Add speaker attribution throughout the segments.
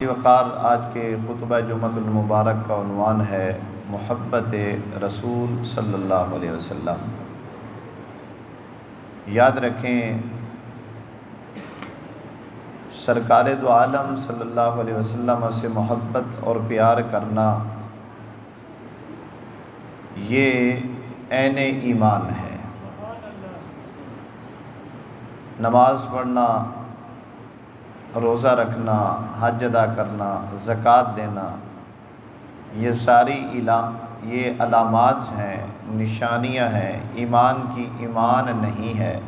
Speaker 1: وقار آج کے خطبہ جمعۃ المبارک کا عنوان ہے محبت رسول صلی اللہ علیہ وسلم۔ یاد رکھیں، سرکار دو عالم صلی اللہ علیہ وسلم سے محبت اور پیار کرنا یہ عین ایمان ہے۔ نماز پڑھنا، روزہ رکھنا، حج ادا کرنا، زکوٰۃ دینا، یہ ساری یہ علامات ہیں، نشانیاں ہیں ایمان کی۔ ایمان نہیں ہے،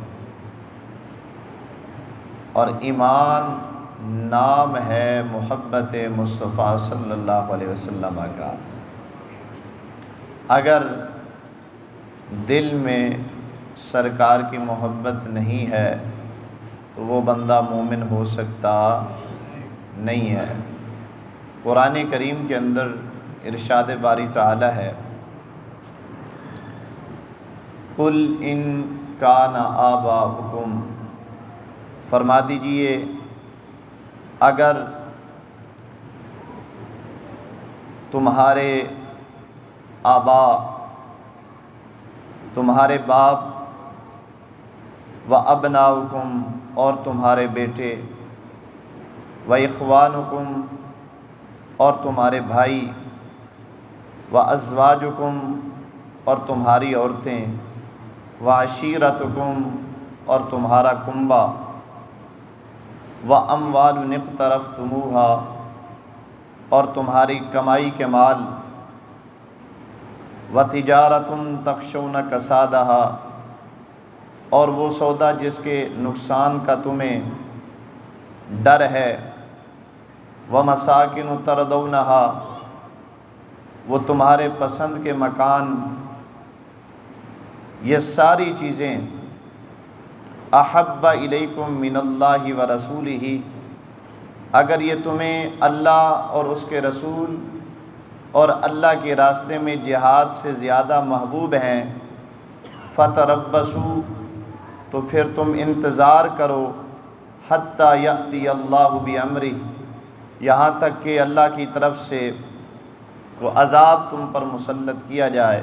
Speaker 1: اور ایمان نام ہے محبت مصطفیٰ صلی اللہ علیہ وسلم کا۔ اگر دل میں سرکار کی محبت نہیں ہے تو وہ بندہ مومن ہو سکتا نہیں ہے۔ قرآن کریم کے اندر ارشاد باری تعالی ہے، قُلْ إِن كَانَ آبَاؤُكُمْ، فرما دیجئے اگر تمہارے آبا، تمہارے باپ، وَأَبْنَاؤُكُمْ، اور تمہارے بیٹے، وَإِخْوَانُكُمْ، اور تمہارے بھائی، وَأَزْوَاجُكُمْ، اور تمہاری عورتیں، وَعَشِيرَتُكُمْ، اور تمہارا کنبہ، وَأَمْوَالٌ اقْتَرَفْتُمُوهَا، اور تمہاری کمائی کے مال، وَتِجَارَةٌ تَخْشَوْنَ كَسَادَهَا، اور وہ سودا جس کے نقصان کا تمہیں ڈر ہے، وَمَسَاكِنُ تَرْضَوْنَهَا، وہ تمہارے پسند کے مکان، یہ ساری چیزیں احب الیکم من اللہ ورسولہ، اگر یہ تمہیں اللہ اور اس کے رسول اور اللہ کے راستے میں جہاد سے زیادہ محبوب ہیں، فتربصوا، تو پھر تم انتظار کرو، حتیٰ یأتی اللہ بامرہ، یہاں تک کہ اللہ کی طرف سے وہ عذاب تم پر مسلط کیا جائے۔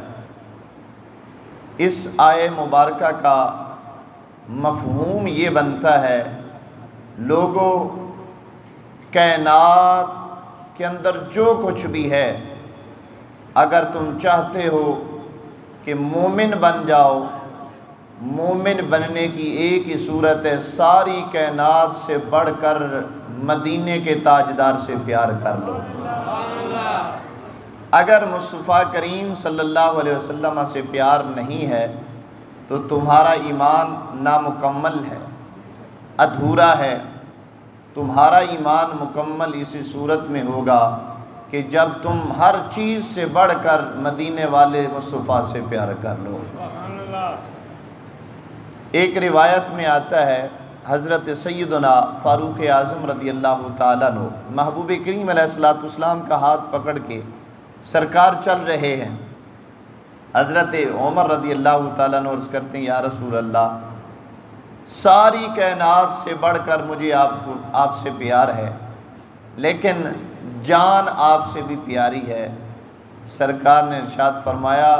Speaker 1: اس آیہ مبارکہ کا مفہوم یہ بنتا ہے، لوگوں، کائنات کے اندر جو کچھ بھی ہے، اگر تم چاہتے ہو کہ مومن بن جاؤ، مومن بننے کی ایک ہی صورت ہے، ساری کائنات سے بڑھ کر مدینے کے تاجدار سے پیار کر لو۔ اگر مصطفیٰ کریم صلی اللہ علیہ وسلم سے پیار نہیں ہے تو تمہارا ایمان نامکمل ہے، ادھورا ہے۔ تمہارا ایمان مکمل اسی صورت میں ہوگا کہ جب تم ہر چیز سے بڑھ کر مدینے والے مصطفیٰ سے پیار کر لو۔ ایک روایت میں آتا ہے، حضرت سیدنا فاروق اعظم رضی اللہ تعالیٰ عنہ محبوب کریم علیہ السلام کا ہاتھ پکڑ کے سرکار چل رہے ہیں۔ حضرت عمر رضی اللہ تعالیٰ عنہ عرض کرتے ہیں، یا رسول اللہ، ساری کائنات سے بڑھ کر مجھے آپ سے پیار ہے، لیکن جان آپ سے بھی پیاری ہے۔ سرکار نے ارشاد فرمایا،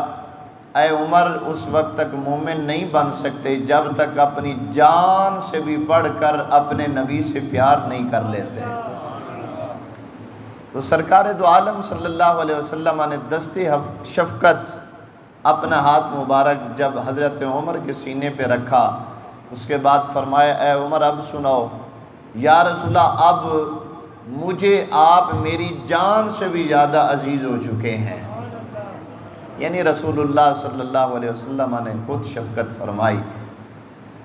Speaker 1: اے عمر، اس وقت تک مومن نہیں بن سکتے جب تک اپنی جان سے بھی بڑھ کر اپنے نبی سے پیار نہیں کر لیتے۔ تو سرکار دو عالم صلی اللہ علیہ وسلم نے دستے شفقت اپنا ہاتھ مبارک جب حضرت عمر کے سینے پہ رکھا، اس کے بعد فرمایا، اے عمر اب سناؤ۔ یا رسول اللہ، اب مجھے آپ میری جان سے بھی زیادہ عزیز ہو چکے ہیں۔ یعنی رسول اللہ صلی اللہ علیہ وسلم نے خود شفقت فرمائی۔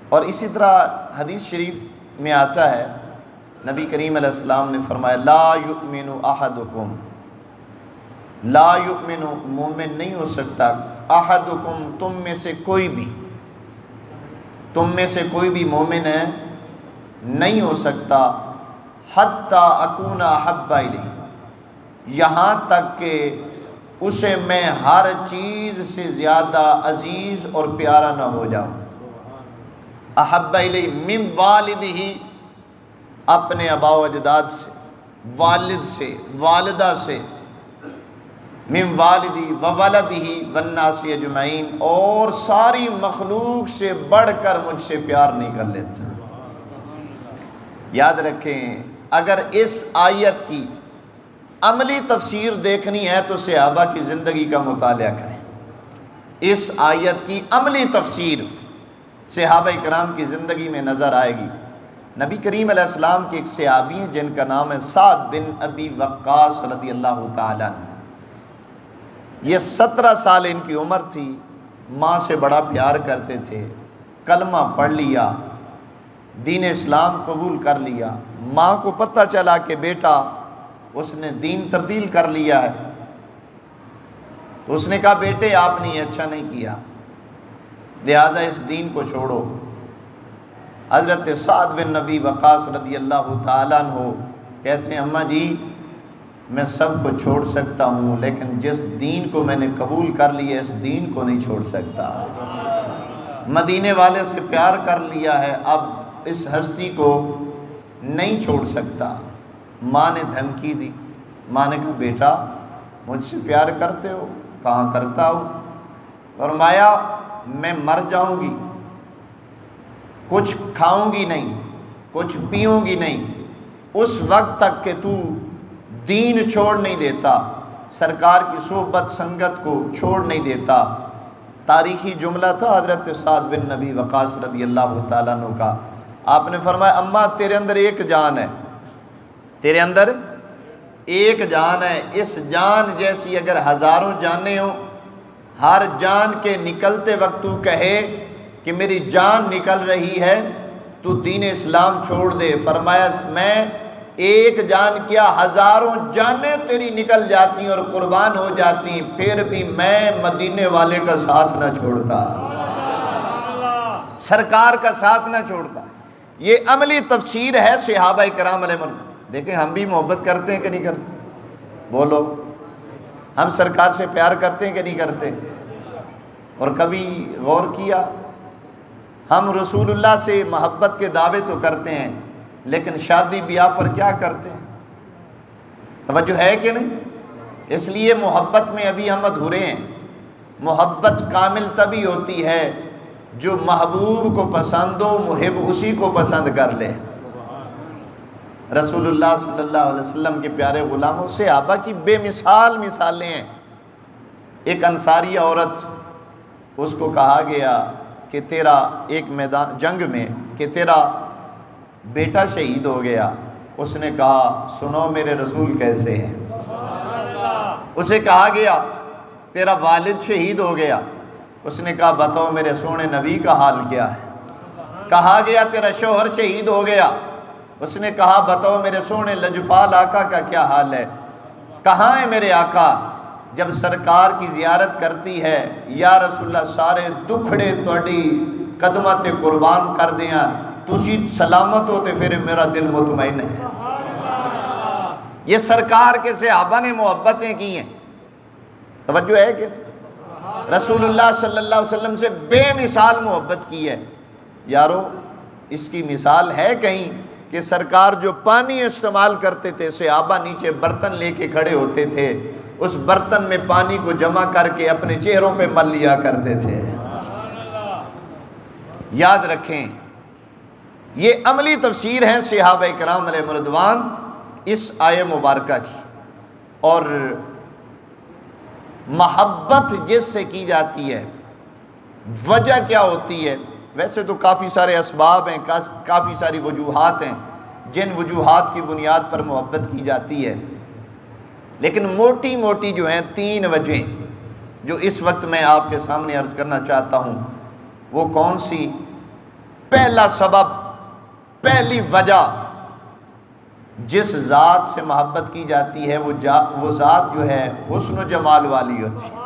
Speaker 1: اور اسی طرح حدیث شریف میں آتا ہے، نبی کریم علیہ السلام نے فرمایا، لا یؤمن احدکم، لا یؤمن، مومن نہیں ہو سکتا، احدکم، تم میں سے کوئی بھی مومن ہے نہیں ہو سکتا، حتی اکون احب الیہ، یہاں تک کہ اسے میں ہر چیز سے زیادہ عزیز اور پیارا نہ ہو جاؤں۔ احب الیہ من والدہ، اپنے آبا و اجداد سے، والد سے، والدہ سے، من والدی و ولدی والناس اجمعین، اور ساری مخلوق سے بڑھ کر مجھ سے پیار نہیں کر لیتا۔ یاد رکھیں، اگر اس آیت کی عملی تفسیر دیکھنی ہے تو صحابہ کی زندگی کا مطالعہ کریں۔ اس آیت کی عملی تفسیر صحابہ کرام کی زندگی میں نظر آئے گی۔ نبی کریم علیہ السلام کے ایک صحابی ہیں جن کا نام ہے سعد بن ابی وقاص رضی اللہ تعالیٰ عنہ۔ یہ 17 سال ان کی عمر تھی، ماں سے بڑا پیار کرتے تھے، کلمہ پڑھ لیا، دین اسلام قبول کر لیا۔ ماں کو پتہ چلا کہ بیٹا اس نے دین تبدیل کر لیا ہے، تو اس نے کہا بیٹے آپ نے یہ اچھا نہیں کیا، لہذا اس دین کو چھوڑو۔ حضرت سعد بن نبی وقاص رضی اللہ تعالیٰ عنہ کہتے ہیں اماں جی میں سب کو چھوڑ سکتا ہوں، لیکن جس دین کو میں نے قبول کر لیا اس دین کو نہیں چھوڑ سکتا۔ مدینے والے سے پیار کر لیا ہے، اب اس ہستی کو نہیں چھوڑ سکتا۔ ماں نے دھمکی دی، ماں نے کہا بیٹا مجھ سے پیار کرتے ہو؟ کہاں کرتا ہوں۔ فرمایا میں مر جاؤں گی، کچھ کھاؤں گی نہیں، کچھ پیوں گی نہیں، اس وقت تک کہ تو دین چھوڑ نہیں دیتا، سرکار کی صحبت سنگت کو چھوڑ نہیں دیتا۔ تاریخی جملہ تھا حضرت سعد بن نبی وقاص رضی اللہ تعالیٰ عنہ کا۔ آپ نے فرمایا اماں تیرے اندر ایک جان ہے، تیرے اندر ایک جان ہے، اس جان جیسی اگر ہزاروں جانیں ہوں، ہر جان کے نکلتے وقت تو کہے کہ میری جان نکل رہی ہے تو دین اسلام چھوڑ دے۔ فرمایا میں ایک جان کیا ہزاروں جانیں تیری نکل جاتی اور قربان ہو جاتی، پھر بھی میں مدینے والے کا ساتھ نہ چھوڑتا، سرکار کا ساتھ نہ چھوڑتا۔ یہ عملی تفسیر ہے صحابہ کرام علیہ مرض۔ دیکھیں ہم بھی محبت کرتے ہیں کہ نہیں کرتے؟ بولو، ہم سرکار سے پیار کرتے ہیں کہ نہیں کرتے؟ اور کبھی غور کیا ہم رسول اللہ سے محبت کے دعوے تو کرتے ہیں لیکن شادی بیاہ پر کیا کرتے ہیں؟ توجہ ہے کہ نہیں؟ اس لیے محبت میں ابھی ہم ادھورے ہیں۔ محبت کامل تبھی ہوتی ہے جو محبوب کو پسند ہو، محب اسی کو پسند کر لے۔ رسول اللہ صلی اللہ علیہ وسلم کے پیارے غلاموں سے صحابہ کی بے مثال مثالیں ہیں۔ ایک انصاری عورت، اس کو کہا گیا کہ تیرا ایک میدان جنگ میں کہ تیرا بیٹا شہید ہو گیا۔ اس نے کہا سنو میرے رسول کیسے ہیں۔ اسے کہا گیا تیرا والد شہید ہو گیا۔ اس نے کہا بتاؤ میرے سونے نبی کا حال کیا ہے۔ کہا گیا تیرا شوہر شہید ہو گیا۔ اس نے کہا بتاؤ میرے سونے لجپال آقا کا کیا حال ہے۔ کہاں ہے میرے آقا؟ جب سرکار کی زیارت کرتی ہے یا رسول اللہ سارے دکھڑے توڑی قدمہ تے قربان کر دیا، تسی سلامت ہوتے پھر میرا دل مطمئن ہے۔ یہ سرکار کے صحابہ نے محبتیں کی ہیں۔ توجہ ہے کہ رسول اللہ صلی اللہ علیہ وسلم سے بے مثال محبت کی ہے۔ یارو اس کی مثال ہے کہیں کہ سرکار جو پانی استعمال کرتے تھے، صحابہ نیچے برتن لے کے کھڑے ہوتے تھے، اس برتن میں پانی کو جمع کر کے اپنے چہروں پہ مل لیا کرتے تھے۔ یاد رکھیں یہ عملی تفسیر ہے صحابہ کرام علیہ رضوان اس آیہ مبارکہ کی۔ اور محبت جس سے کی جاتی ہے وجہ کیا ہوتی ہے؟ ویسے تو کافی سارے اسباب ہیں، کافی ساری وجوہات ہیں جن وجوہات کی بنیاد پر محبت کی جاتی ہے، لیکن موٹی موٹی جو ہیں 3 وجہیں جو اس وقت میں آپ کے سامنے عرض کرنا چاہتا ہوں وہ کون سی؟ پہلا سبب، پہلی وجہ جس ذات سے محبت کی جاتی ہے وہ ذات جو ہے حسن و جمال والی ہوتی ہے۔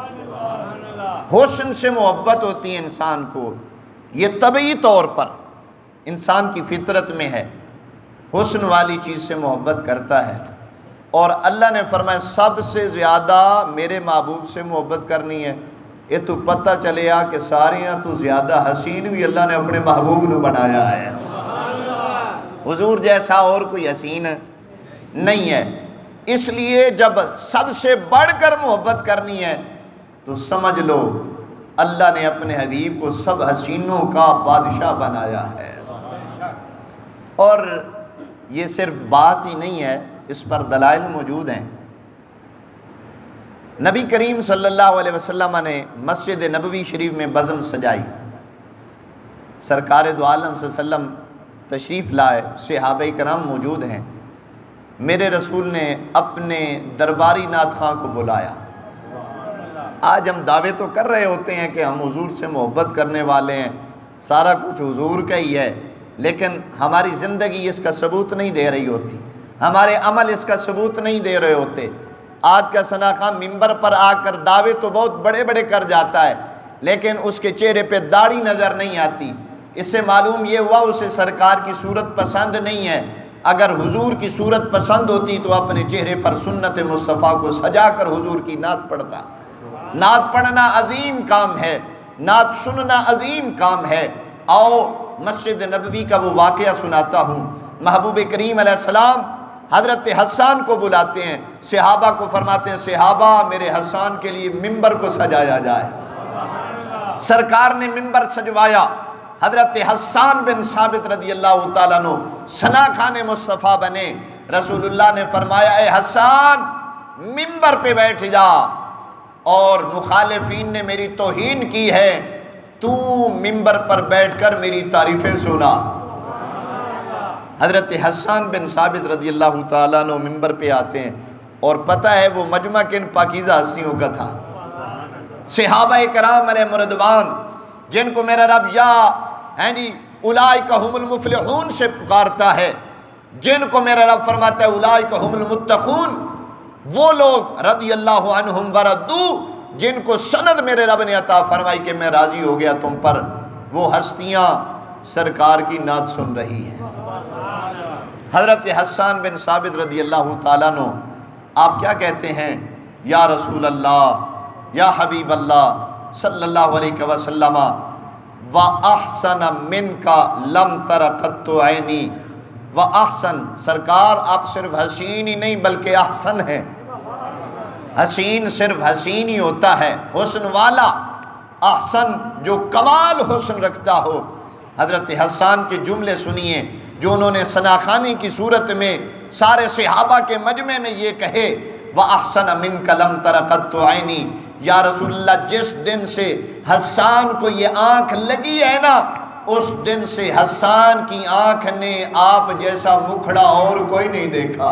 Speaker 1: حسن سے محبت ہوتی ہے انسان کو، یہ طبعی طور پر انسان کی فطرت میں ہے، حسن والی چیز سے محبت کرتا ہے۔ اور اللہ نے فرمایا سب سے زیادہ میرے محبوب سے محبت کرنی ہے۔ یہ تو پتہ چلے کہ ساریاں تو زیادہ حسین بھی اللہ نے اپنے محبوب نے بنایا ہے۔ حضور جیسا اور کوئی حسین نہیں ہے۔ اس لیے جب سب سے بڑھ کر محبت کرنی ہے تو سمجھ لو اللہ نے اپنے حبیب کو سب حسینوں کا بادشاہ بنایا ہے۔ اور یہ صرف بات ہی نہیں ہے، اس پر دلائل موجود ہیں۔ نبی کریم صلی اللہ علیہ وسلم نے مسجد نبوی شریف میں بزم سجائی، سرکار دو عالم صلی اللہ علیہ وسلم تشریف لائے، صحابہ کرام موجود ہیں۔ میرے رسول نے اپنے درباری نعت خواں کو بلایا۔ آج ہم دعوے تو کر رہے ہوتے ہیں کہ ہم حضور سے محبت کرنے والے ہیں، سارا کچھ حضور کا ہی ہے، لیکن ہماری زندگی اس کا ثبوت نہیں دے رہی ہوتی، ہمارے عمل اس کا ثبوت نہیں دے رہے ہوتے۔ آج کا ثنا خان ممبر پر آ کر دعوے تو بہت بڑے بڑے کر جاتا ہے، لیکن اس کے چہرے پہ داڑھی نظر نہیں آتی۔ اس سے معلوم یہ ہوا اسے سرکار کی صورت پسند نہیں ہے۔ اگر حضور کی صورت پسند ہوتی تو اپنے چہرے پر سنت مصطفیٰ کو سجا کر حضور کی نعت پڑھتا۔ نعت پڑھنا عظیم کام ہے، نعت سننا عظیم کام ہے۔ آؤ مسجد نبوی کا وہ واقعہ سناتا ہوں۔ محبوب کریم علیہ السلام حضرت حسان کو بلاتے ہیں، صحابہ کو فرماتے ہیں صحابہ میرے حسان کے لیے ممبر کو سجایا جائے۔ سرکار نے ممبر سجوایا، حضرت حسان بن ثابت رضی اللہ تعالیٰ عنہ ثنا خان مصطفیٰ بنے۔ رسول اللہ نے فرمایا اے حسان ممبر پہ بیٹھ جا، اور مخالفین نے میری توہین کی ہے، تو ممبر پر بیٹھ کر میری تعریفیں سنا۔ حضرت حسان بن ثابت رضی اللہ تعالیٰ عنہ ممبر پہ آتے ہیں، اور پتہ ہے وہ مجمع کن پاکیزہ ہستیوں کا تھا، صحابہ کرام علیہ رضوان، جن کو میرا رب یا اولئک ھم المفلحون سے پکارتا ہے، جن کو میرا رب فرماتا ہے اولئک ھم المتقون، وہ لوگ رضی اللہ عنہم ورضوا، جن کو سند میرے رب نے عطا فرمائی کہ میں راضی ہو گیا تم پر، وہ ہستیاں سرکار کی نعت سن رہی ہیں۔ حضرت حسان بن ثابت رضی اللہ تعالیٰ عنہ آپ کیا کہتے ہیں؟ یا رسول اللہ، یا حبیب اللہ صلی اللہ علیہ وسلم، وَأَحْسَنَ مِنْكَ لَمْ تَرَ قَطُّ عَيْنِي، وَأَحْسَن، سرکار آپ صرف حسین ہی نہیں بلکہ احسن ہیں۔ حسین صرف حسین ہی ہوتا ہے، حسن والا، احسن جو کمال حسن رکھتا ہو۔ حضرت حسان کے جملے سنیے جو انہوں نے ثنا خوانی کی صورت میں سارے صحابہ کے مجمع میں یہ کہے، وَأَحْسَنَ مِنْكَ لَمْ تَرَ قَطُّ عَيْنِي، یا رسول اللہ جس دن سے حسان کو یہ آنکھ لگی ہے نا، اس دن سے حسان کی آنکھ نے آپ جیسا مکھڑا اور کوئی نہیں دیکھا،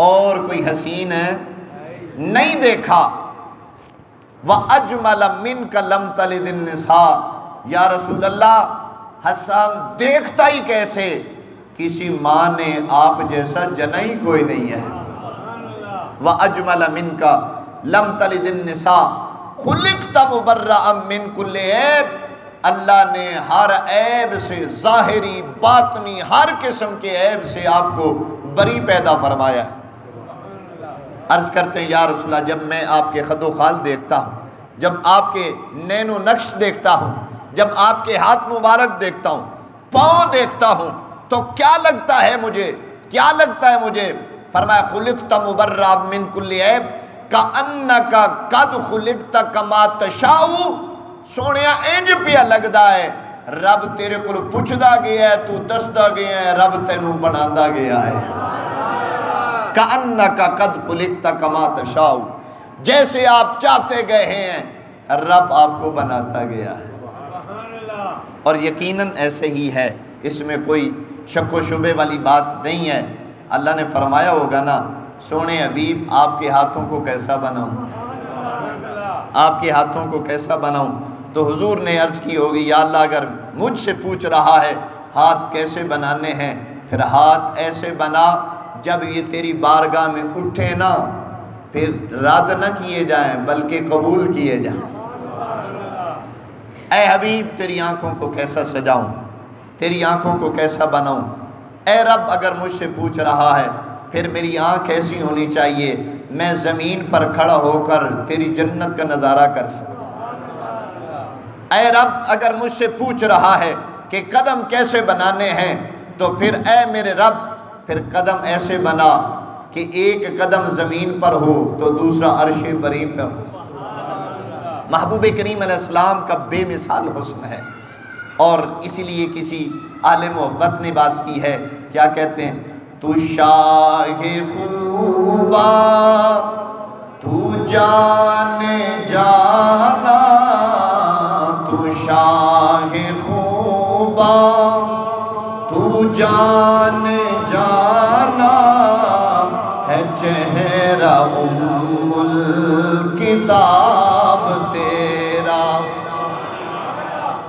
Speaker 1: اور کوئی حسین نہیں دیکھا۔ وَأَجْمَلَ مِنْكَ لَمْ تَلِدِ النِّسَاء، یا رسول اللہ حسان دیکھتا ہی کیسے، کسی ماں نے آپ جیسا جنا ہی کوئی نہیں ہے۔ وَأَجْمَلَ مِنْكَ لَمْ تَلِدِ النِّسَاء خُلِقْتَ مُبَرَّأً مِّن كُلِّ عیب، اللہ نے ہر عیب سے، ظاہری باطنی ہر قسم کے عیب سے آپ کو بری پیدا فرمایا ہے۔ عرض کرتے ہیں یا رسول اللہ جب میں آپ کے خد و خال دیکھتا ہوں، جب آپ کے نین و نقش دیکھتا ہوں، جب آپ کے ہاتھ مبارک دیکھتا ہوں، پاؤں دیکھتا ہوں، تو کیا لگتا ہے مجھے، کیا لگتا ہے مجھے؟ فرمایا خلقت مبرأ من کل عیب کأنک قد خلقت کما تشاء، سونیا انج پیا لگدا ہے رب تیرے کو پوچھدا گیا ہے، تو دسدا گیا ہے، رب تینوں بنادا گیا ہے۔ کأنک قد خلقت کما تشاء، جیسے آپ چاہتے گئے ہیں رب آپ کو بناتا گیا ہے۔ اور یقیناً ایسے ہی ہے، اس میں کوئی شک و شبے والی بات نہیں ہے۔ اللہ نے فرمایا ہوگا نا سونے حبیب آپ کے ہاتھوں کو کیسا بناؤں، آپ کے ہاتھوں کو کیسا بناؤں، تو حضور نے عرض کی ہوگی یا اللہ اگر مجھ سے پوچھ رہا ہے ہاتھ کیسے بنانے ہیں، پھر ہاتھ ایسے بنا جب یہ تیری بارگاہ میں اٹھے نا پھر رد نہ کیے جائیں بلکہ قبول کیے جائیں۔ اے حبیب تیری آنکھوں کو کیسا سجاؤں، تیری آنکھوں کو کیسا بناؤں، اے رب اگر مجھ سے پوچھ رہا ہے پھر میری آنکھ ایسی ہونی چاہیے میں زمین پر کھڑا ہو کر تیری جنت کا نظارہ کر سکوں۔ اے رب اگر مجھ سے پوچھ رہا ہے کہ قدم کیسے بنانے ہیں تو پھر اے میرے رب پھر قدم ایسے بنا کہ ایک قدم زمین پر ہو تو دوسرا عرش بری پر ہو۔ محبوب کریم علیہ السلام کا بے مثال حسن ہے، اور اسی لیے کسی عالم محبت نے بات کی ہے، کیا کہتے ہیں؟ تو شاہ خوبا تو جان جانا، تو شاہ خوبا تو جان جانا، ہے چہرہ ام الکتاب تیرا۔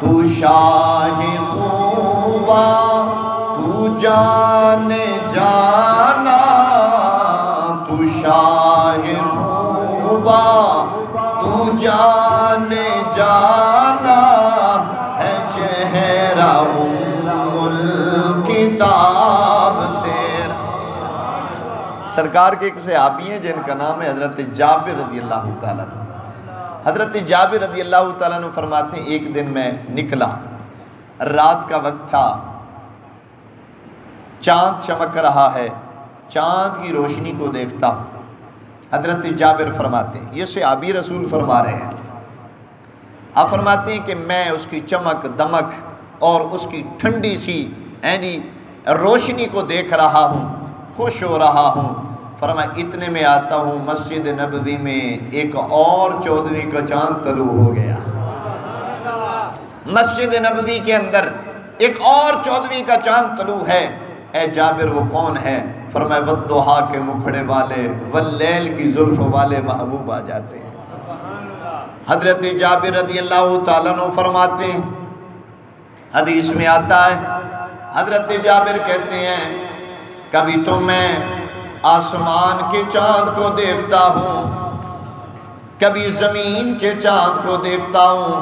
Speaker 1: تو شاہ خوبا تو جان جانا، تو شاہ خوبا تو جان جانا، ہے چہرہ ام الکتاب تیرا۔ سرکار کے ایک صحابی ہیں جن کا نام ہے حضرت جابر رضی اللہ تعالیٰ عنہ۔ حضرت جابر رضی اللہ تعالیٰ عنہ فرماتے ہیں ایک دن میں نکلا، رات کا وقت تھا، چاند چمک رہا ہے، چاند کی روشنی کو دیکھتا ہوں۔ حضرت جابر فرماتے ہیں، یہ صحابی رسول فرما رہے ہیں، آپ فرماتے ہیں کہ میں اس کی چمک دمک اور اس کی ٹھنڈی سی روشنی کو دیکھ رہا ہوں، خوش ہو رہا ہوں۔ فرمایا اتنے میں آتا ہوں مسجد نبوی میں ایک اور 14ویں کا چاند طلوع ہو گیا۔ مسجد نبوی کے اندر ایک اور 14ویں کا چاند طلوع ہے۔ اے جابر وہ کون ہے؟ فرمایا والضحیٰ کے مکھڑے والے، واللیل کی زلف والے محبوب آ جاتے ہیں۔ حضرت جابر رضی اللہ تعالیٰ عنہ فرماتے ہیں، حدیث میں آتا ہے، حضرت جابر کہتے ہیں کبھی تو میں آسمان کے چاند کو دیکھتا ہوں، کبھی زمین کے چاند کو دیکھتا ہوں،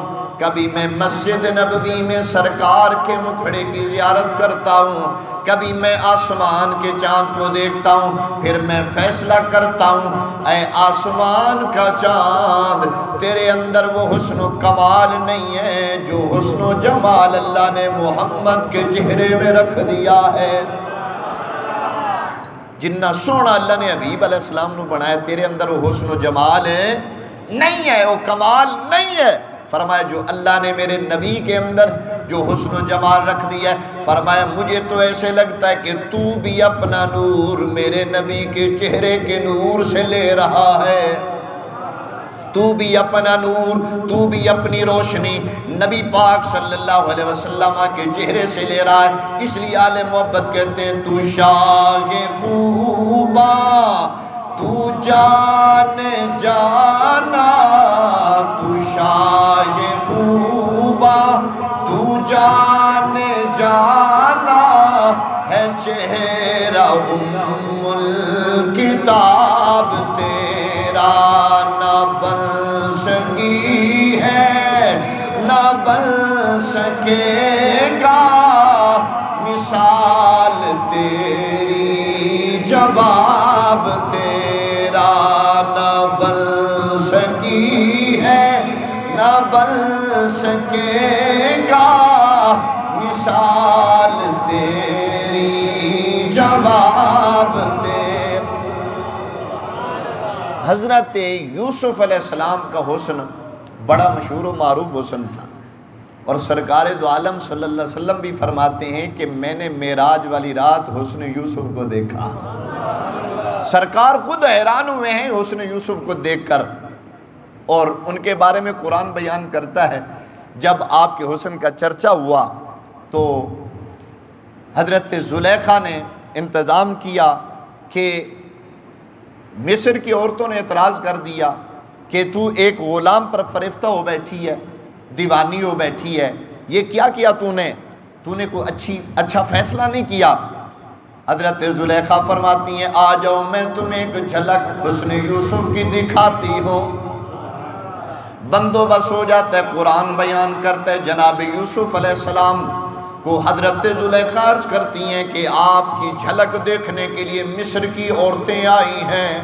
Speaker 1: کبھی میں مسجد نبوی میں سرکار کے مکھڑے کی زیارت کرتا ہوں، کبھی میں آسمان کے چاند کو دیکھتا ہوں، پھر میں فیصلہ کرتا ہوں اے آسمان کا چاند، تیرے اندر وہ حسن و کمال نہیں ہے جو حسن و جمال اللہ نے محمد کے چہرے میں رکھ دیا ہے۔ جنہ سونا اللہ نے حبیب علیہ السلام نے بنایا، تیرے اندر وہ حسن و جمال ہے نہیں ہے، وہ کمال نہیں ہے۔ فرمایا جو اللہ نے میرے نبی کے اندر جو حسن و جمال رکھ دیا ہے، فرمایا مجھے تو ایسے لگتا ہے کہ تو بھی اپنا نور میرے نبی کے چہرے کے نور سے لے رہا ہے، تو بھی اپنا نور، تو بھی اپنی روشنی نبی پاک صلی اللہ علیہ وسلم کے چہرے سے لے رہا ہے۔ اس لیے آل محبت کہتے ہیں تو شاہ خوبا تو جان جانا، تو شاہ خوبا تو جان جانا، ہے چہرہ ام الکتاب تیرا، نہ بن سکی ہے نہ بن سکے گا مثال تیری، جواب تیرا، نہ بن سکی ہے نہ بن سکے گا مثال تیری، جواب تیرا۔ حضرت یوسف علیہ السلام کا حسن بڑا مشہور و معروف حسن تھا، اور سرکار دو عالم صلی اللہ علیہ وسلم بھی فرماتے ہیں کہ میں نے معراج والی رات حسن یوسف کو دیکھا۔ سرکار خود حیران ہوئے ہیں حسن یوسف کو دیکھ کر، اور ان کے بارے میں قرآن بیان کرتا ہے جب آپ کے حسن کا چرچا ہوا تو حضرت زلیخا نے انتظام کیا کہ مصر کی عورتوں نے اعتراض کر دیا کہ تو ایک غلام پر فریفتہ ہو بیٹھی ہے، دیوانی ہو بیٹھی ہے، یہ کیا کیا تو نے کوئی اچھا فیصلہ نہیں کیا۔ حضرت زلیخا فرماتی ہیں آ جاؤ میں تمہیں ایک جھلک حسن یوسف کی دکھاتی ہوں۔ بندوبست ہو جاتا ہے، قرآن بیان کرتا ہے جناب یوسف علیہ السلام کو حضرت زلیخا عرض کرتی ہیں کہ آپ کی جھلک دیکھنے کے لیے مصر کی عورتیں آئی ہیں۔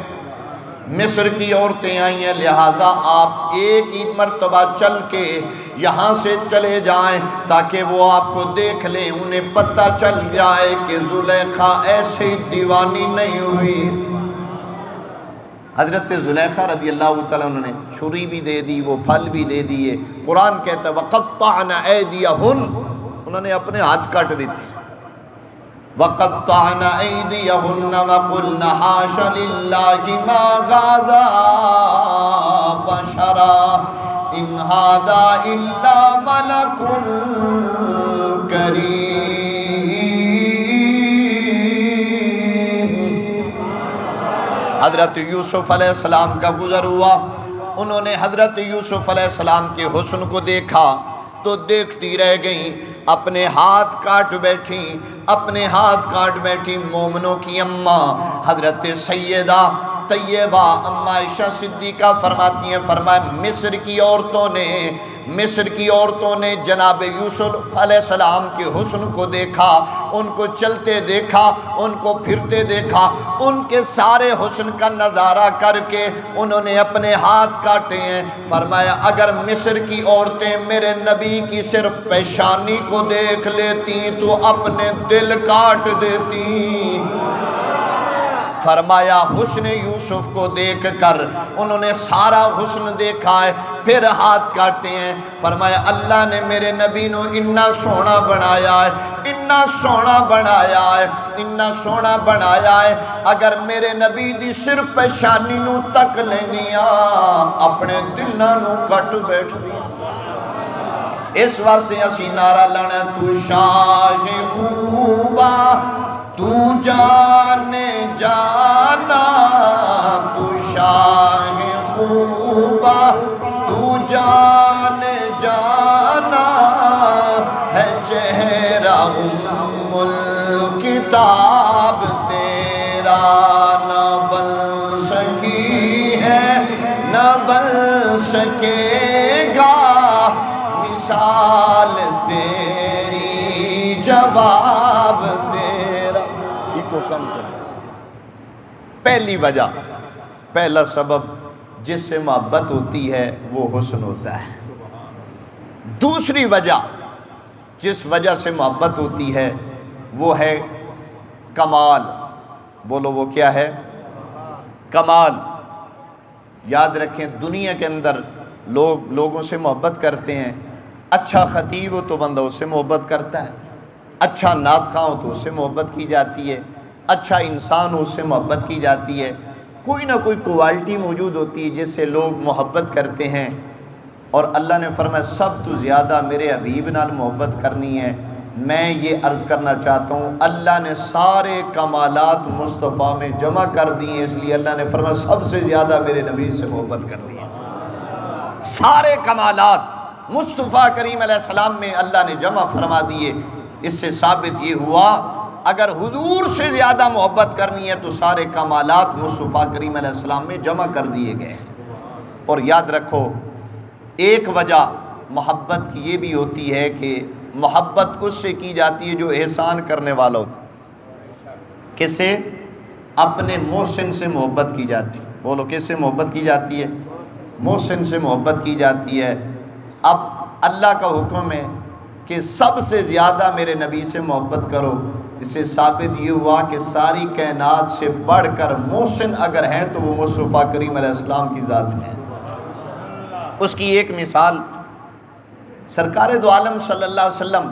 Speaker 1: مصر کی عورتیں آئی ہیں، لہٰذا آپ ایک ہی مرتبہ چل کے یہاں سے چلے جائیں تاکہ وہ آپ کو دیکھ لیں، انہیں پتہ چل جائے کہ زلیخا ایسے ہی دیوانی نہیں ہوئی۔ حضرت زلیخا رضی اللہ تعالیٰ انہوں نے چھری بھی دے دی، وہ پھل بھی دے دیے۔ قرآن کہتا ہے وَقَطَّعْنَ أَيْدِيَهُنَّ، انہوں نے اپنے ہاتھ کاٹ دیتے۔ وَقَطَّعْنَ أَيْدِيَهُنَّ وَقُلْنَ حَاشَ لِلَّهِ مَا هَذَا بَشَرًا إِنْ هَذَا إِلَّا مَلَكٌ كَرِيمٌ۔ حضرت یوسف علیہ السلام کا گزر ہوا، انہوں نے حضرت یوسف علیہ السلام کے حسن کو دیکھا تو دیکھتی رہ گئیں، اپنے ہاتھ کاٹ بیٹھی، اپنے ہاتھ کاٹ بیٹھی۔ مومنوں کی اماں حضرت سیدہ طیبہ اماں عائشہ صدیقہ فرماتی ہیں، فرمایا مصر کی عورتوں نے جناب یوسف علیہ السلام کے حسن کو دیکھا، ان کو چلتے دیکھا، ان کو پھرتے دیکھا، ان کے سارے حسن کا نظارہ کر کے انہوں نے اپنے ہاتھ کاٹے ہیں۔ فرمایا اگر مصر کی عورتیں میرے نبی کی صرف پیشانی کو دیکھ لیتی تو اپنے دل کاٹ دیتی۔ فرمایا حسن یوسف کو دیکھ کر انہوں نے سارا حسن دیکھا ہے، پھر ہاتھ کاٹے ہیں۔ فرمایا اللہ نے میرے نبی نو اتنا سونا بنایا ہے، اتنا سونا بنایا ہے، اتنا سونا بنایا ہے، اگر میرے نبی دی صرف پیشانی نو تک لینیاں اپنے دلاں نو کٹ بیٹھ دیا۔ اس واسطے اسی نعرہ لانا تو شاہ خوبا تو جانے جانا، تو شاہ خوبا تو جانے جانا، ہے چہرہ ام الکتاب تیرا، نہ بن سکی ہے نہ بن سکے گا مثال تیری، جواب تیرا۔ کو کم کر پہلی وجہ، پہلا سبب جس سے محبت ہوتی ہے وہ حسن ہوتا ہے۔ دوسری وجہ جس وجہ سے محبت ہوتی ہے وہ ہے کمال۔ بولو وہ کیا ہے؟ کمال۔ یاد رکھیں دنیا کے اندر لوگوں سے محبت کرتے ہیں، اچھا خطیب ہو تو بندہ اس سے محبت کرتا ہے، اچھا نعت خواں ہو تو اس سے محبت کی جاتی ہے، اچھا انسان ہو اس سے محبت کی جاتی ہے، کوئی نہ کوئی کوالٹی موجود ہوتی ہے جس سے لوگ محبت کرتے ہیں۔ اور اللہ نے فرمایا سب تو زیادہ میرے حبیب نال محبت کرنی ہے۔ میں یہ عرض کرنا چاہتا ہوں اللہ نے سارے کمالات مصطفیٰ میں جمع کر دیے، اس لیے اللہ نے فرمایا سب سے زیادہ میرے نبی سے محبت کرنی ہے۔ سارے کمالات مصطفیٰ کریم علیہ السلام میں اللہ نے جمع فرما دیے۔ اس سے ثابت یہ ہوا اگر حضور سے زیادہ محبت کرنی ہے تو سارے کمالات مصطفیٰ کریم علیہ السلام میں جمع کر دیے گئے۔ اور یاد رکھو ایک وجہ محبت کی یہ بھی ہوتی ہے کہ محبت اس سے کی جاتی ہے جو احسان کرنے والا ہوتا ہے۔ کس سے؟ اپنے محسن سے محبت کی جاتی ہے۔ بولو کس سے محبت کی جاتی ہے؟ محسن سے محبت کی جاتی ہے۔ اب اللہ کا حکم ہے کہ سب سے زیادہ میرے نبی سے محبت کرو، اس سے ثابت یہ ہوا کہ ساری کائنات سے بڑھ کر محسن اگر ہیں تو وہ مصطفیٰ کریم علیہ السلام کی ذات ہے۔ اس کی ایک مثال سرکار دو عالم صلی اللہ علیہ وسلم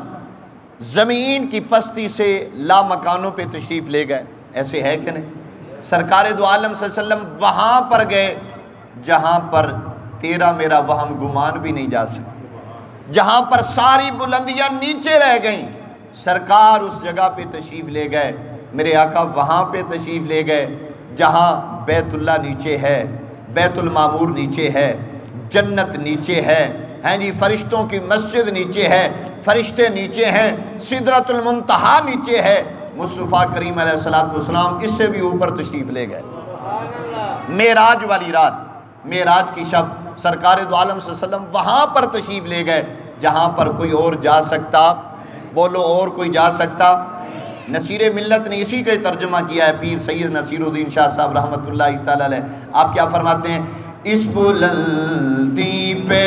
Speaker 1: زمین کی پستی سے لا مکانوں پہ تشریف لے گئے، ایسے ہے کہ نہیں؟ سرکار دو عالم صلی اللہ علیہ وسلم وہاں پر گئے جہاں پر تیرا میرا وہم گمان بھی نہیں جا سکتا، جہاں پر ساری بلندیاں نیچے رہ گئیں، سرکار اس جگہ پہ تشریف لے گئے۔ میرے آقا وہاں پہ تشریف لے گئے جہاں بیت اللہ نیچے ہے، بیت المعمور نیچے ہے، جنت نیچے ہے، ہیں جی فرشتوں کی مسجد نیچے ہے، فرشتے نیچے ہیں، سدرۃ المنتہا نیچے ہے۔ مصطفیٰ کریم علیہ السلام اس سے بھی اوپر تشریف لے گئے۔ معراج والی رات، معراج کی شب سرکار دو عالم صلی اللہ علیہ وسلم وہاں پر تشریف لے گئے جہاں پر کوئی اور جا سکتا، بولو اور کوئی جا سکتا، نصیر ملت نے اسی کا ترجمہ کیا ہے، پیر سید نصیر الدین شاہ صاحب رحمۃ اللہ تعالی علیہ۔ آپ کیا فرماتے ہیں؟ اس بلندی پہ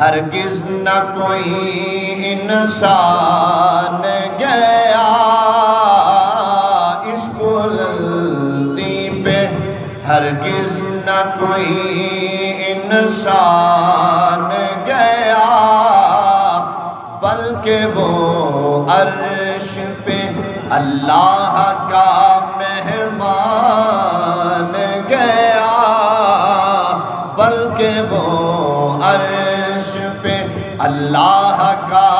Speaker 1: ہرگز نہ کوئی انسان گیا، اس بلندی پہ ہرگز نہ کوئی انسان گیا، بلکہ وہ عرش پہ اللہ کا مہمان گیا، بلکہ وہ عرش پہ اللہ کا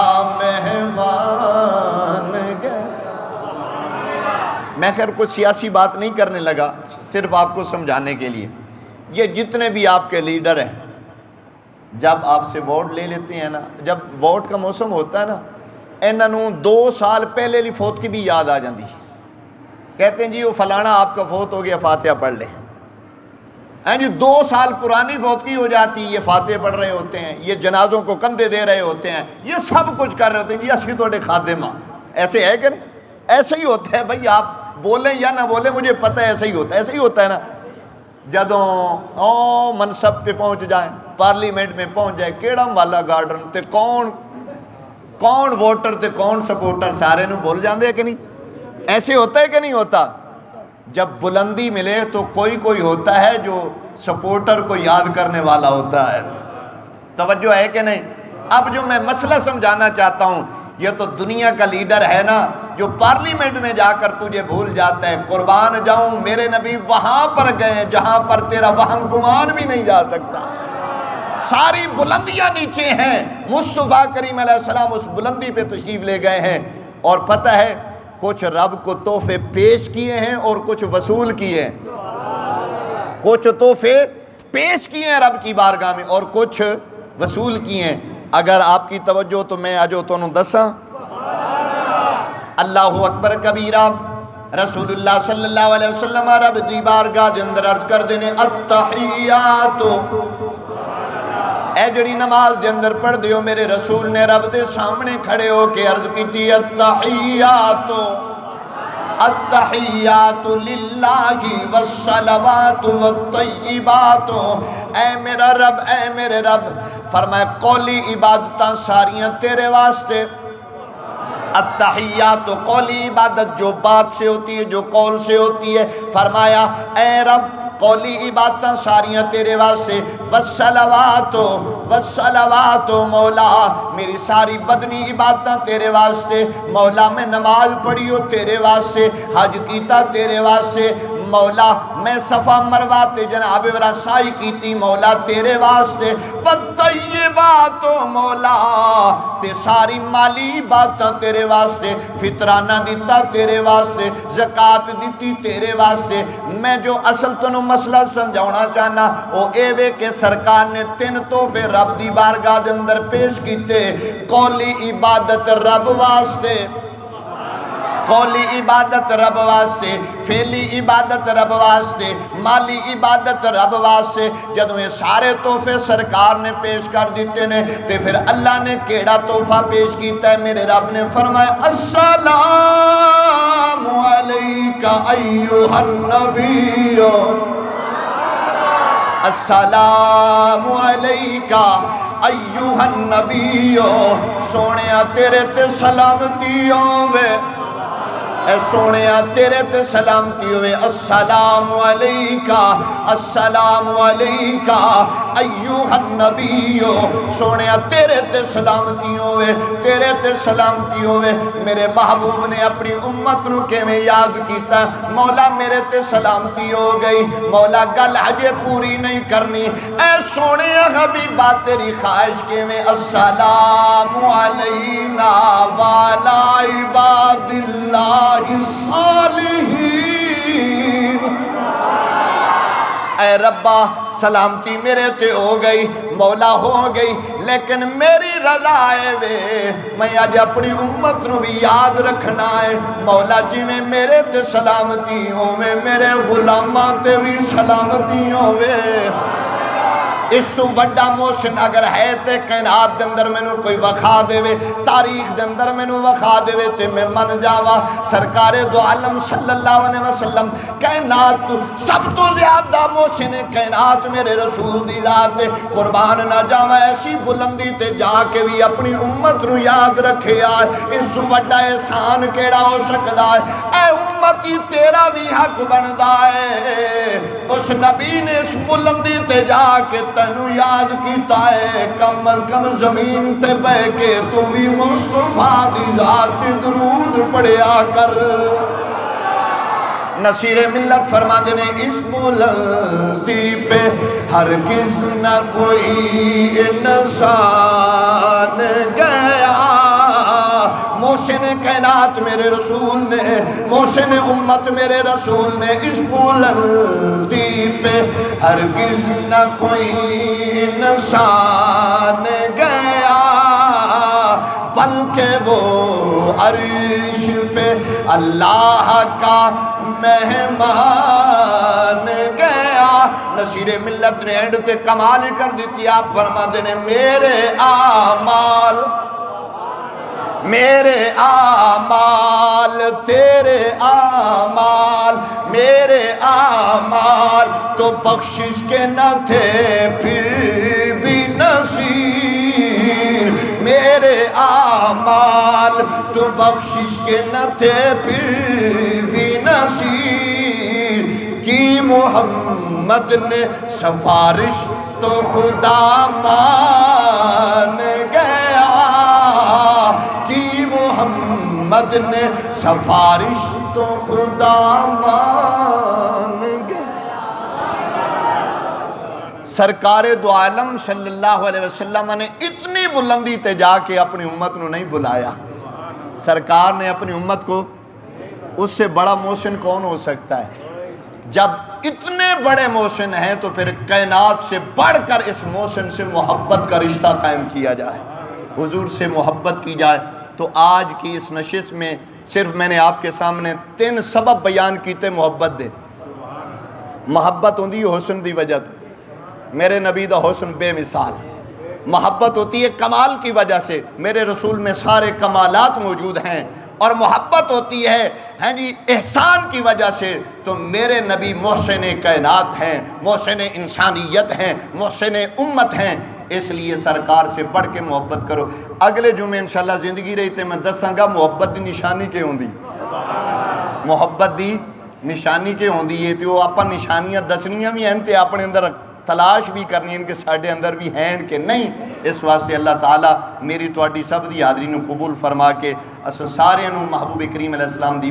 Speaker 1: مہمان گیا۔ میں خیر کچھ سیاسی بات نہیں کرنے لگا، صرف آپ کو سمجھانے کے لیے۔ یہ جتنے بھی آپ کے لیڈر ہیں، جب آپ سے ووٹ لے لیتے ہیں نا، جب ووٹ کا موسم ہوتا ہے نا، انہوں 2 سال پہلے لی فوت کی بھی یاد آ جاندی، کہتے ہیں جی وہ فلانا آپ کا فوت ہو گیا، فاتحہ پڑھ لیں۔ جی 2 سال پرانی فوتگی ہو جاتی، یہ فاتحہ پڑھ رہے ہوتے ہیں، یہ جنازوں کو کندھے دے رہے ہوتے ہیں، یہ سب کچھ کر رہے ہوتے ہیں، یہ اسی توڑے خادمہ۔ ایسے ہے کہ نہیں؟ ایسے ہی ہوتا ہے بھائی، آپ بولیں یا نہ بولیں مجھے پتہ ہے ایسے ہی ہوتا ہے، ایسے ہی ہوتا ہے نا۔ جدوں منصب پہ پہنچ جائیں، پارلیمنٹ میں پہنچ جائے، کیڑا والا گارڈن تے کون ووٹر تے کون سپورٹر سارے نو بھول جاندے ہیں کہ نہیں؟ ایسے ہوتا ہے کہ نہیں ہوتا؟ جب بلندی ملے تو کوئی ہوتا ہے جو سپورٹر کو یاد کرنے والا ہوتا ہے۔ توجہ ہے کہ نہیں؟ اب جو میں مسئلہ سمجھانا چاہتا ہوں، یہ تو دنیا کا لیڈر ہے نا جو پارلیمنٹ میں جا کر تجھے بھول جاتا ہے۔ قربان جاؤں، میرے نبی وہاں پر گئے جہاں پر تیرا وہم گمان بھی نہیں جا سکتا۔ ساری بلندیاں نیچے ہیں، مصطفیٰ کریم علیہ السلام اس بلندی پہ تشریف لے گئے ہیں، اور پتہ ہے کچھ رب کو تحفے پیش کیے ہیں اور کچھ وصول کیے ہیں۔ کچھ تحفے پیش کیے ہیں رب کی بارگاہ میں اور کچھ وصول کیے ہیں۔ اگر آپ کی توجہ تو میں آجو تو دساں۔ اللہ اکبر کبیرہ، رسول اللہ صلی اللہ علیہ وسلم رب دی بارگاہ دے اندر عرض کر دینے التحیات، اے جڑی نماز دے اندر پڑھ دیو، میرے رسول نے رب دے سامنے کھڑے ہو کے عرض کی تھی التحیات التحیات للہ والصلوات والطیبات، اے میرا رب، اے میرے رب، فرمایا قولی عبادتاں ساریاں تیرے واسطے۔ التحیات قولی عبادت جو بات سے ہوتی ہے، جو قول سے ہوتی ہے، فرمایا اے رب قولی عبادتاں ساریاں تیرے واسطے، والصلوات مولا میری ساری بدنی عبادتاں تیرے واسطے، مولا میں نماز پڑھی ہو تیرے واسطے، حج کیتا تیرے واسطے، مولا میں صفا مروہ تے جناب والا سائی کیتی مولا تیرے واسطے، والطیبات مولا تے ساری مالی باتاں تیرے واسطے، فطرانہ دیتا تیرے واسطے، زکاة دیتی تیرے واسطے۔ میں جو اصل تنو مسئلہ سمجھونا چاہنا وہ اے وے کہ سرکار نے 3 تحفے رب دی بارگاہ دے اندر پیش کیتے، قولی عبادت رب واسطے، قولی عبادت رب واسطے، فعلی عبادت رب واسطے، مالی عبادت رب واسطے۔ جدوں یہ سارے تحفے سرکار نے پیش کر دیتے نے تے پھر اللہ نے کیڑا تحفہ پیش کیتا ہے؟ میرے رب نے فرمایا السلام علیکہ ایھا النبی، السلام علیکہ ایھا النبی، سونیا تیرے تے سلامتی ہووے، اے سونیا تیرے تے سلامتی ہوئے، السلام علیکہ، السلام علیکہ ایھا النبی، سونیا تیرے تے سلامتی ہوئے، تیرے تے سلامتی ہوئے۔ میرے محبوب نے اپنی امت نو کے میں یاد کیتا، مولا میرے تے سلامتی ہو گئی، مولا گل حجے پوری نہیں کرنی، اے سونیا حبیبہ تیری خواہش کے میں السلام علینا وعلی عباد اللہ الصالحین، اے ربا سلامتی میرے تے ہو گئی، مولا ہو گئی، لیکن میری رضا ہے وے میں آج اپنی امت نو بھی یاد رکھنا ہے، مولا جی میں میرے تے سلامتی ہوئے، میرے غلاماں تے بھی سلامتی ہوئے۔ اس تو بڑا موشن اگر ہے تے کائنات دے اندر مینوں کوئی وکھا دے، تاریخ دے اندر مینوں وکھا دے تے میں من جاواں۔ سرکار دو عالم صلی اللہ علیہ وسلم کائنات تو سب تو زیادہ موشن کائنات میرے رسول دی ذات ہے۔ قربان نہ جاواں ایسی بلندی تے جا کے بھی اپنی امت نو یاد رکھے آئے، اس بڑا احسان کیڑا ہو سکدا ہے؟ اے امتی تیرا بھی حق بندا ہے، اس نبی نے اس بلندی تے جا کے تینو یاد کیتا ہے، کم از کم زمین تے بہ کے تو بھی مصطفیٰ دی ذات درود پڑھیا کر۔ نصیر ملت فرما دینے اس بلندی پہ ہرگز نہ کوئی انسان گیا۔ موشن کائنات میرے رسول نے، موشن امت میرے رسول نے، اس بلندی پہ ہرگز نہ کوئی انسان گیا، بلکہ وہ عرش پہ اللہ کا مہمان گیا۔ نصیر ملت نے اینڈ تے کمال کر دیتی، آپ فرما دینے میرے اعمال، میرے اعمال، تیرے اعمال، میرے اعمال تو بخشش کے نہ تھے پھر بھی نصیر، میرے اعمال تو بخشش کے نہ تھے پھر بھی نصیر، کی محمد نے سفارش تو خدا مان گیا، کی محمد نے سفارش تو خدا مان گیا۔ سرکار دو عالم صلی اللہ علیہ وسلم نے اتنی بلندی تے جا کے اپنی امت کو نہیں بلایا۔ سرکار نے اپنی امت کو، اس سے بڑا موشن کون ہو سکتا ہے؟ جب اتنے بڑے موشن ہیں تو پھر کائنات سے بڑھ کر اس موشن سے محبت کا رشتہ قائم کیا جائے، حضور سے محبت کی جائے۔ تو آج کی اس نشست میں صرف میں نے آپ کے سامنے 3 سبب بیان کیتے محبت دے۔ محبت ہوندی ہے حسن دی وجہ تو، میرے نبی دا حسن بے مثال۔ محبت ہوتی ہے کمال کی وجہ سے، میرے رسول میں سارے کمالات موجود ہیں۔ اور محبت ہوتی ہے احسان کی وجہ سے، تو میرے نبی محسن کائنات ہیں، محسن انسانیت ہیں، محسن امت ہیں۔ اس لیے سرکار سے بڑھ کے محبت کرو۔ اگلے جمعے انشاءاللہ زندگی رہی تے میں دساں گا محبت دی نشانی کے ہوندی، محبت دی نشانی کے ہوندی ہے، تو آپ نشانیاں دسنیاں بھی ہیں تے اپنے اندر تلاش بھی کرنی ہیں کہ ساڑھے اندر بھی ہیں کہ نہیں۔ اس واسطے اللہ تعالیٰ میری تواڈی سب دی حاضری نو قبول فرما کے اساں سارے نو محبوب کریم علیہ السلام دی